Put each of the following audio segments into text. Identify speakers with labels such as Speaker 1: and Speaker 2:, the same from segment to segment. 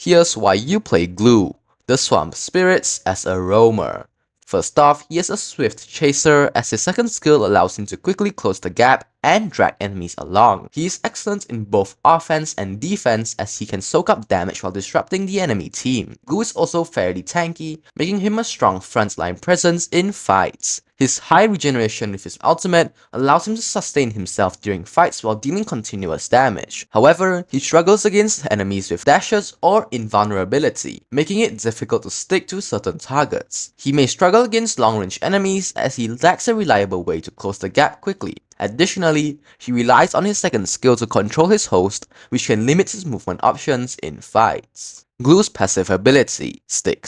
Speaker 1: Here's why you play Gloo, the Swamp Spirits, as a roamer. First off, he is a swift chaser, as his second skill allows him to quickly close the gap and drag enemies along. He is excellent in both offense and defense, as he can soak up damage while disrupting the enemy team. Gloo is also fairly tanky, making him a strong frontline presence in fights. His high regeneration with his ultimate allows him to sustain himself during fights while dealing continuous damage. However, he struggles against enemies with dashes or invulnerability, making it difficult to stick to certain targets. He may struggle against long-range enemies, as he lacks a reliable way to close the gap quickly. Additionally, he relies on his second skill to control his host, which can limit his movement options in fights. Gloo's passive ability, Stick.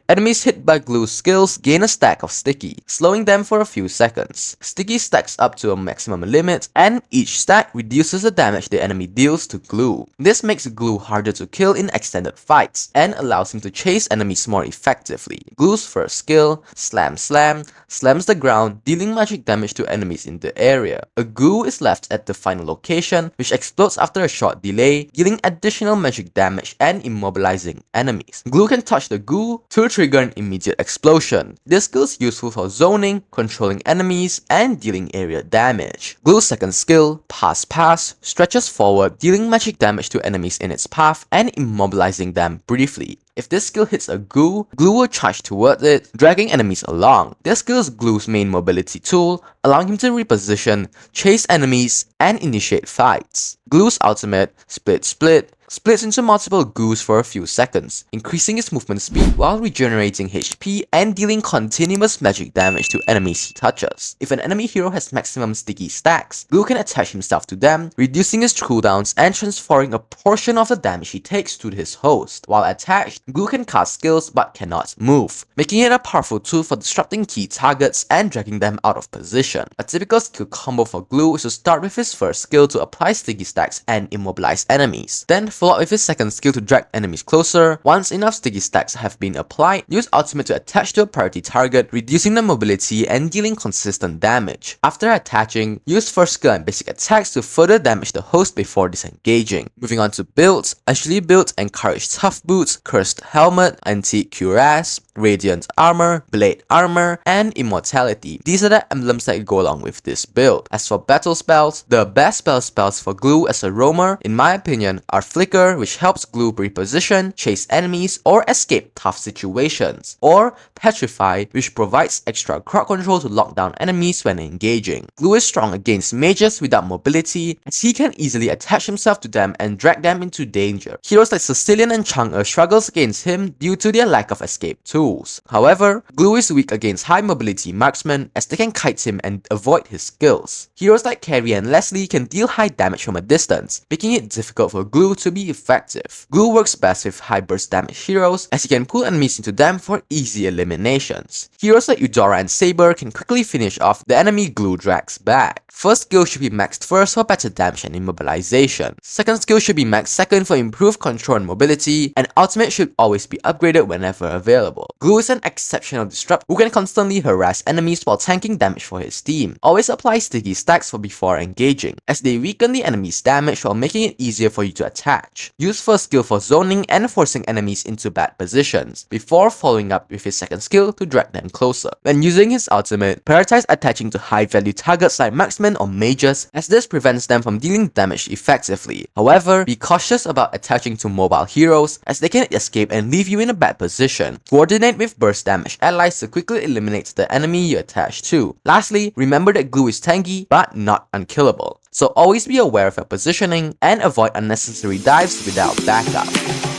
Speaker 1: Enemies hit by Gloo's skills gain a stack of Sticky, slowing them for a few seconds. Sticky stacks up to a maximum limit, and each stack reduces the damage the enemy deals to Gloo. This makes Gloo harder to kill in extended fights, and allows him to chase enemies more effectively. Gloo's first skill, Slam, slams the ground, dealing magic damage to enemies in the area. A goo is left at the final location, which explodes after a short delay, dealing additional magic damage and immobilizing enemies. Gloo can touch the goo to trigger an immediate explosion. This skill is useful for zoning, controlling enemies, and dealing area damage. Gloo's second skill, Pass, stretches forward, dealing magic damage to enemies in its path and immobilizing them briefly. If this skill hits a Gloo, Gloo will charge towards it, dragging enemies along. This skill is Gloo's main mobility tool, allowing him to reposition, chase enemies, and initiate fights. Gloo's ultimate, Split, splits into multiple goos for a few seconds, increasing his movement speed while regenerating HP and dealing continuous magic damage to enemies he touches. If an enemy hero has maximum sticky stacks, Gloo can attach himself to them, reducing his cooldowns and transferring a portion of the damage he takes to his host. While attached, Gloo can cast skills but cannot move, making it a powerful tool for disrupting key targets and dragging them out of position. A typical skill combo for Gloo is to start with his first skill to apply sticky stacks and immobilize enemies, then follow up with his second skill to drag enemies closer. Once enough sticky stacks have been applied, use ultimate to attach to a priority target, reducing the mobility and dealing consistent damage. After attaching, use first skill and basic attacks to further damage the host before disengaging. Moving on to builds, Ashley built Encouraged Tough Boots, Cursed Helmet, Antique Cuirass, Radiant Armor, Blade Armor, and Immortality. These are the emblems that go along with this build. As for battle spells, the best spells for Gloo as a roamer, in my opinion, are Flicker, which helps Gloo reposition, chase enemies, or escape tough situations, or Petrify, which provides extra crowd control to lock down enemies when engaging. Gloo is strong against mages without mobility, as he can easily attach himself to them and drag them into danger. Heroes like Sicilian and Chang'e struggles against him due to their lack of escape tools. However, Gloo is weak against high mobility marksmen, as they can kite him and avoid his skills. Heroes like Carrie and Leslie can deal high damage from a distance, making it difficult for Gloo to be effective. Gloo works best with high burst damage heroes, as he can pull enemies into them for easy eliminations. Heroes like Eudora and Saber can quickly finish off the enemy Gloo drags back. First skill should be maxed first for better damage and immobilization. Second skill should be maxed second for improved control and mobility, and ultimate should always be upgraded whenever available. Gloo is an exceptional disruptor who can constantly harass enemies while tanking damage for his team. Always apply sticky stacks for before engaging, as they weaken the enemy's damage while making it easier for you to attach. Use first skill for zoning and forcing enemies into bad positions, before following up with his second skill to drag them closer. When using his ultimate, prioritize attaching to high value targets like marksmen or mages, as this prevents them from dealing damage effectively. However, be cautious about attaching to mobile heroes, as they can escape and leave you in a bad position. Coordinate with burst damage allies to quickly eliminate the enemy you attach to. Lastly, remember that Gloo is tanky but not unkillable, so always be aware of your positioning and avoid unnecessary dives without backup.